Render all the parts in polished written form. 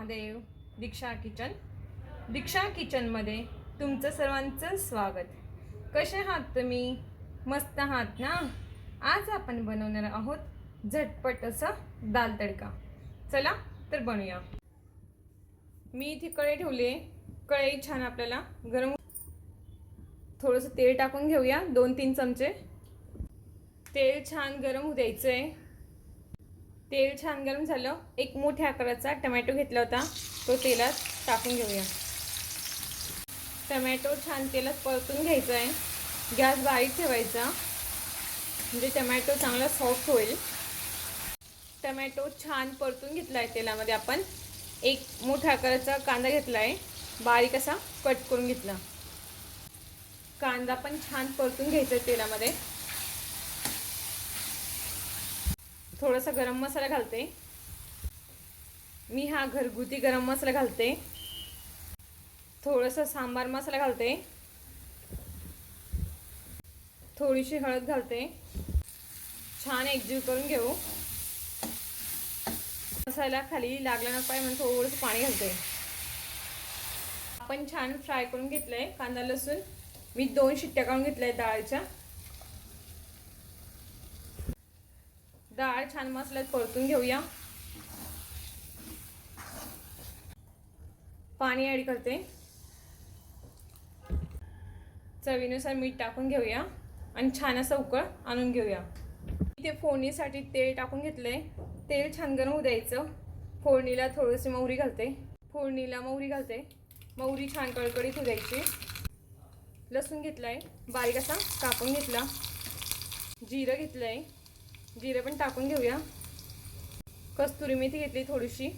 महादेव. दीक्षा किचनमध्ये तुमचं सर्वांचं स्वागत. कसे आहात तुम्ही? मस्त आहात ना? आज आपण बनवणार आहोत झटपट असं दाल तडका. चला तर बनवूया. मी इथे कढई ठेवली. कढई छान आपल्याला गरम. थोडंसं तेल टाकून घेऊया. 2-3 चमचे तेल छान गरम होऊ द्यायचंय. तेल छान गरम झालं. एक मोठ्या आकाराचा टमॅटो घेतला होता, तो तेलात टाकून घेऊया. टमॅटो छान तेलात परतून घ्यायचा आहे. गॅस बारीक ठेवायचा म्हणजे टमॅटो चांगला सॉफ्ट होईल. टमॅटो छान परतून घेतला आहे तेलामध्ये. आपण एक मोठ्या आकाराचा कांदा घेतला आहे, बारीक असा कट करून घेतला. कांदा पण छान परतून घ्यायचा आहे तेलामध्ये. थोडासा गरम मसाला घालते. मी हा घरगुती गरम मसाला घालते. थोडासा सांबार मसाला घालते. थोडीशी हळद घालते. छान एकजीव करून घेऊ. मसाला खाली लागला ना पाहिजे म्हणून थोडंसं पाणी घालते. आपण छान फ्राय करून घेतलंय कांदा लसूण. मी 2 शिट्ट्या काढून घेतल्या डाळीच्या. डाळ छान मसाल्यात परतून घेऊया. पाणी ॲड करते. चवीनुसार मीठ टाकून घेऊया आणि छान असं उकळ आणून घेऊया. इथे फोडणीसाठी तेल टाकून घेतलंय. तेल छान गरम होऊ द्यायचं. फोडणीला थोडीशी मोहरी घालते. मोहरी छान कडकडीत होऊ द्यायची. लसूण घेतलाय, बारीक असा कापून घेतला. जिरं घेतलंय, जिरं पण टाकून घेऊया. कस्तुरी मेथी घेतली थोडीशी.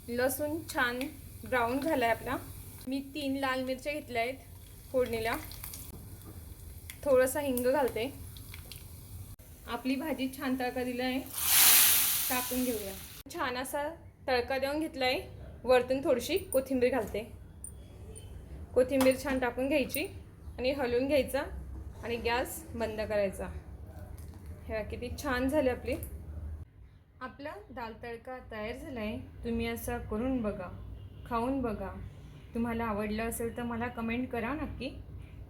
लसूण छान ब्राऊन झालाय आपला. मी 3 लाल मिरच्या घेतल्या आहेत फोडणीला. थोडासा हिंग घालते. आपली भाजी छान तडका दिलाय, टाकून घेऊया. छान असा तडका देऊन घेतलाय. वरतून थोडीशी कोथिंबीर घालते. कोथिंबीर छान टाकून घ्यायची आणि हलवून घ्यायचा आणि गॅस बंद करायचा. हे किती छान झाले आपला दाल तडका तयार झालाय. तुम्ही असं करून बघा, खाऊन बघा. तुम्हाला आवडलं असेल तर मला कमेंट करा नक्की.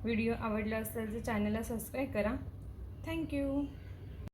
व्हिडिओ आवडला असेल तर चॅनलला सबस्क्राईब करा. थँक्यू.